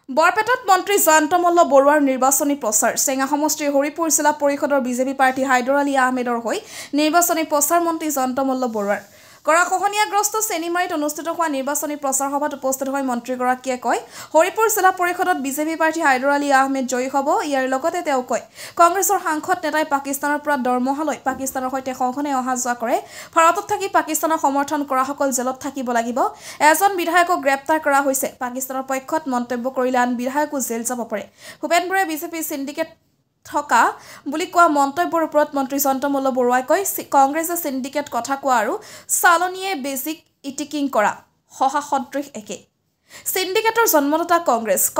বৰপেটাত মন্ত্ৰী জয়ন্ত মল্ল বৰুৱাৰ নিৰ্বাচনী প্ৰচাৰ চেঙা সমষ্টিৰ হৰিপুৰ জিলা পৰিষদৰ বিজেপি প্ৰাৰ্থী হাইদৰ আলী আহমেদৰ হৈ নিৰ্বাচনী প্ৰচাৰ মন্ত্ৰী জয়ন্ত মল্ল বৰুৱাৰ গৰাখহনীয়াগ্ৰস্ত চেনিমাৰীত অনুষ্ঠিত হোৱা নিৰ্বাচনী প্ৰচাৰ সভাত উপস্থিত হৈ মন্ত্ৰীগৰাকীয়ে কয় হৰিপুৰ জিলা পৰিষদত বিজেপি প্ৰাৰ্থী হাইদৰ আলী আহমেদ জয়ী হ'ব। ইয়াৰ লগতে তেওঁ কয় কংগ্ৰেছৰ সাংসদ নেতাই পাকিস্তানৰ পৰা দৰমহা লৈ পাকিস্তানৰ সৈতে সঘনে অহা যোৱা কৰে। ভাৰতত থাকি পাকিস্তানক সমৰ্থন কৰাসকল জেলত থাকিব লাগিব। এজন বিধায়কক গ্ৰেপ্তাৰ কৰা হৈছে। পাকিস্তানৰ পক্ষত মন্তব্য কৰিলে আন বিধায়কো জেল যাব পাৰে। ভূপেন বৰাই বিজেপি সিন্ডিকেট থকা বুলি কোৱা মন্তব্যৰ ওপৰত মন্ত্ৰী জয়ন্ত মল্ল বৰুৱাই কয় কংগ্ৰেছে সিন্ডিকেট কথা কোৱা আৰু চালনীয়ে বেজিক ইটিকিং কৰা সহাসদৃশ একে। সিন্ডিকেটৰ জন্মদাতা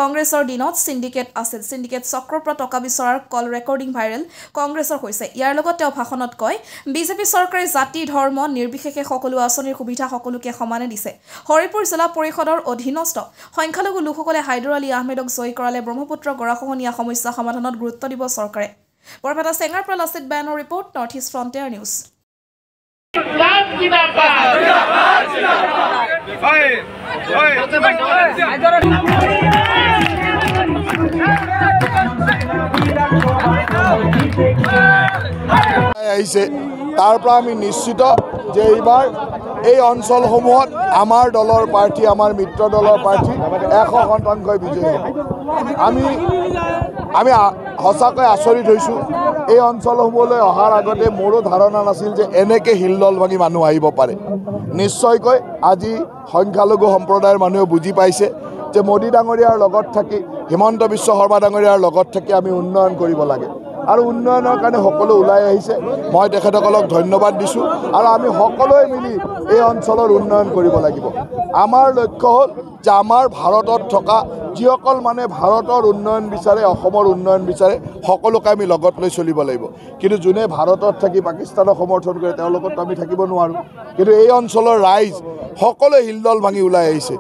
কংগ্ৰেছৰ দিনত সিন্ডিকেট আছিল। সিন্ডিকেট চক্ৰৰ পৰা টকা বিচৰাৰ কল ৰেকৰ্ডিং ভাইৰেল কংগ্ৰেছৰ হৈছে। ইয়াৰ লগত তেওঁ ভাষণত কয় বিজেপি চৰকাৰে জাতি ধৰ্ম নিৰ্বিশেষে সকলো আঁচনিৰ সুবিধা সকলোকে সমানে দিছে। হৰিপুৰ জিলা পৰিষদৰ অধীনস্থ সংখ্যালঘু লোকসকলে হাইদৰ আলী আহমেদক জয়ী কৰালে ব্ৰহ্মপুত্ৰ গৰাখহনীয়া সমস্যা সমাধানত গুৰুত্ব দিব চৰকাৰে। বৰপেটা চেঙাৰ পৰা লাচিত বায়নৰ report north east frontier news. আহিছে তাৰ পৰা আমি নিশ্চিত যে এইবাৰ এই অঞ্চলসমূহত আমাৰ দলৰ প্ৰাৰ্থী আমাৰ মিত্ৰ দলৰ প্ৰাৰ্থী 100% বিজয়ী হ'ব। আমি সঁচাকৈ আচৰিত হৈছোঁ। এই অঞ্চলসমূহলৈ অহাৰ আগতে মোৰো ধাৰণা নাছিল যে এনেকৈ হিলদল ভাঙি মানুহ আহিব পাৰে। নিশ্চয়কৈ আজি সংখ্যালঘু সম্প্ৰদায়ৰ মানুহে বুজি পাইছে যে মোদী ডাঙৰীয়াৰ লগত থাকি হিমন্ত বিশ্ব শৰ্মা ডাঙৰীয়াৰ লগত থাকি আমি উন্নয়ন কৰিব লাগে আৰু উন্নয়নৰ কাৰণে সকলো ওলাই আহিছে। মই তেখেতসকলক ধন্যবাদ দিছোঁ আৰু আমি সকলোৱে মিলি এই অঞ্চলৰ উন্নয়ন কৰিব লাগিব। আমাৰ লক্ষ্য হ'ল যে আমাৰ ভাৰতত থকা যিসকল মানে ভাৰতৰ উন্নয়ন বিচাৰে অসমৰ উন্নয়ন বিচাৰে সকলোকে আমি লগত লৈ চলিব লাগিব। কিন্তু যোনে ভাৰতত থাকি পাকিস্তানক সমৰ্থন কৰে তেওঁলোকতো আমি থাকিব নোৱাৰোঁ। কিন্তু এই অঞ্চলৰ ৰাইজ সকলোৱে হিলদল ভাঙি ওলাই আহিছে।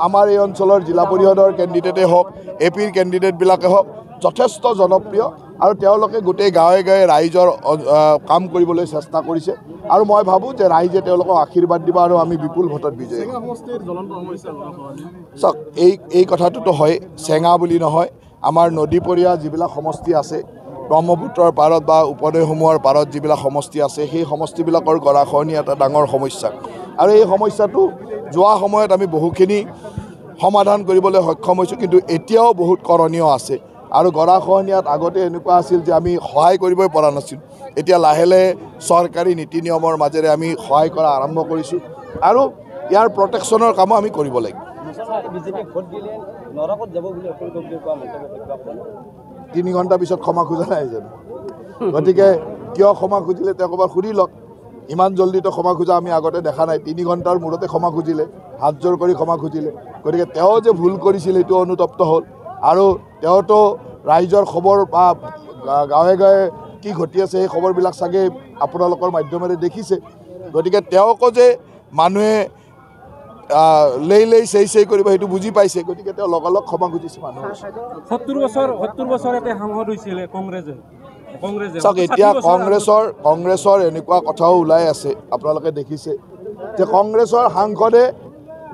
আমাৰ এই অঞ্চলৰ জিলা পৰিষদৰ কেণ্ডিডেটেই হওক এপিৰ কেণ্ডিডেটবিলাকে হওক যথেষ্ট জনপ্ৰিয় আৰু তেওঁলোকে গোটেই গাঁৱে গাঁৱে ৰাইজৰ কাম কৰিবলৈ চেষ্টা কৰিছে আৰু মই ভাবোঁ যে ৰাইজে তেওঁলোকক আশীৰ্বাদ দিব আৰু আমি বিপুল ভোটত বিজয়ী হ'ম। চাওক এই কথাটোতো হয়, চেঙা বুলি নহয়, আমাৰ নদীপৰীয়া যিবিলাক সমষ্টি আছে ব্ৰহ্মপুত্ৰৰ পাৰত বা উপনৈসমূহৰ পাৰত যিবিলাক সমষ্টি আছে সেই সমষ্টিবিলাকৰ গৰাখহনীয়া এটা ডাঙৰ সমস্যা আৰু এই সমস্যাটো যোৱা সময়ত আমি বহুখিনি সমাধান কৰিবলৈ সক্ষম হৈছোঁ। কিন্তু এতিয়াও বহুত কৰণীয় আছে আৰু গৰাখহনীয়াত আগতে এনেকুৱা আছিল যে আমি সহায় কৰিবই পৰা নাছিলোঁ। এতিয়া লাহে লাহে চৰকাৰী নীতি নিয়মৰ মাজেৰে আমি সহায় কৰা আৰম্ভ কৰিছোঁ আৰু ইয়াৰ প্ৰটেকশ্যনৰ কামো আমি কৰিব লাগিব। 3 ঘণ্টাৰ পিছত ক্ষমা খোজা নাই জানো? গতিকে কিয় ক্ষমা খুজিলে তেওঁ ক'ৰবাত সুধি লওক। ইমান জল্দিতো ক্ষমা খোজা আমি আগতে দেখা নাই। 3 ঘণ্টাৰ মূৰতে ক্ষমা খুজিলে, হাত জোৰ কৰি ক্ষমা খুজিলে। গতিকে তেওঁ যে ভুল কৰিছিল এইটো অনুতপ্ত হ'ল আৰু তেওঁতো ৰাইজৰ খবৰ বা গাঁৱে গাঁৱে কি ঘটি আছে সেই খবৰবিলাক চাগে আপোনালোকৰ মাধ্যমেৰে দেখিছে। গতিকে তেওঁকো যে মানুহে লেই চেই কৰিব সেইটো বুজি পাইছে। গতিকে তেওঁ লগালগ ক্ষমা খুজিছে মানুহ। 70 বছৰ এটা সাংসদ হৈছিলে কংগ্ৰেছে। চাওক এতিয়া কংগ্ৰেছৰ এনেকুৱা কথাও ওলাই আছে আপোনালোকে দেখিছে যে কংগ্ৰেছৰ সাংসদে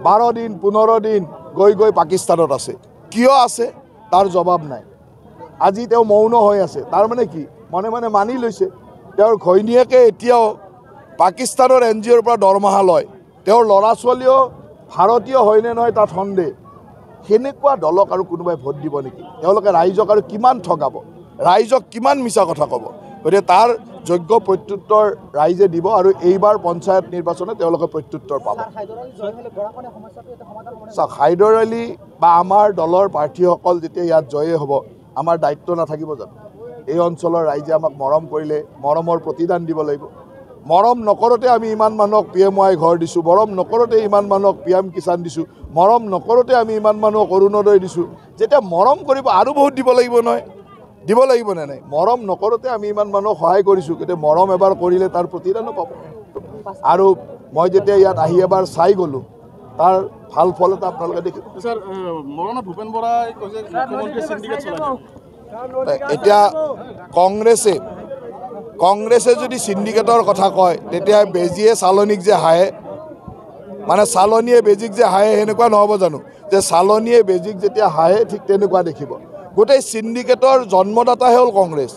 12 দিন 15 দিন গৈ পাকিস্তানত আছে। কিয় আছে তাৰ জবাব নাই। আজি তেওঁ মৌন হৈ আছে। তাৰমানে কি মনে মনে মানি লৈছে তেওঁৰ ঘৈণীয়েকে এতিয়াও পাকিস্তানৰ NGOৰ পৰা দৰমহা লয়। তেওঁৰ ল'ৰা ছোৱালীও ভাৰতীয় হয়নে নহয় তাত সন্দেহ। সেনেকুৱা দলক আৰু কোনোবাই ভোট দিব নেকি? তেওঁলোকে ৰাইজক আৰু কিমান ঠগাব, ৰাইজক কিমান মিছা কথা ক'ব? গতিকে তাৰ যোগ্য প্ৰত্যুত্তৰ ৰাইজে দিব আৰু এইবাৰ পঞ্চায়ত নিৰ্বাচনত তেওঁলোকে প্ৰত্যুত্তৰ পাব। চাওক হাইদৰ আলী বা আমাৰ দলৰ প্ৰাৰ্থীসকল যেতিয়া ইয়াত জয়ী হ'ব আমাৰ দায়িত্ব নাথাকিব জানো? এই অঞ্চলৰ ৰাইজে আমাক মৰম কৰিলে মৰমৰ প্ৰতিদান দিব লাগিব। মৰম নকৰোঁতে আমি ইমান মানুহক PMY ঘৰ দিছোঁ, মৰম নকৰোঁতে ইমান মানুহক PM কিষাণ দিছোঁ, মৰম নকৰোঁতে আমি ইমান মানুহক অৰুণোদয় দিছোঁ। যেতিয়া মৰম কৰিব আৰু বহুত দিব লাগিব নহয়, দিব লাগিব নে নাই? মৰম নকৰোঁতে আমি ইমান মানুহক সহায় কৰিছোঁ, গতিকে মৰম এবাৰ কৰিলে তাৰ প্ৰতিদানো পাব। আৰু মই যেতিয়া ইয়াত আহি এবাৰ চাই গ'লোঁ তাৰ ভাল ফল এটা আপোনালোকে দেখিব। ভূপেন বৰাই কৈছে মুখ্যমন্ত্ৰী সিন্ডিকেট চলাইছে। এতিয়া কংগ্ৰেছে যদি সিন্ডিকেটৰ কথা কয় তেতিয়া বেজিয়ে চালনীক যে হায়ে মানে চালনীয়ে বেজীক যে হাঁহে সেনেকুৱা নহ'ব জানো যে চালনীয়ে বেজীক যেতিয়া হাঁহে ঠিক তেনেকুৱা দেখিব গোটেই চিণ্ডিকেটৰ জন্মদাতাহে হ'ল কংগ্ৰেছ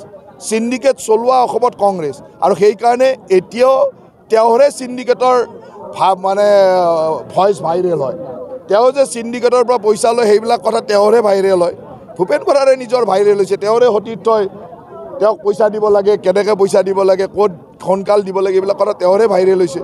চিণ্ডিকেট চলোৱা অসমত কংগ্ৰেছ আৰু সেইকাৰণে এতিয়াও তেওঁৰে চিণ্ডিকেটৰ মানে ভইচ ভাইৰেল হয় তেওঁ যে চিণ্ডিকেটৰ পৰা পইচা লয় সেইবিলাক কথা তেওঁৰে ভাইৰেল হয় ভূপেন বৰাৰে নিজৰ ভাইৰেল হৈছে তেওঁৰে সতীৰ্থই তেওঁক পইচা দিব লাগে কেনেকৈ পইচা দিব লাগে ক'ত সোনকাল দিব লাগে এইবিলাক কথা তেওঁৰে ভাইৰেল হৈছে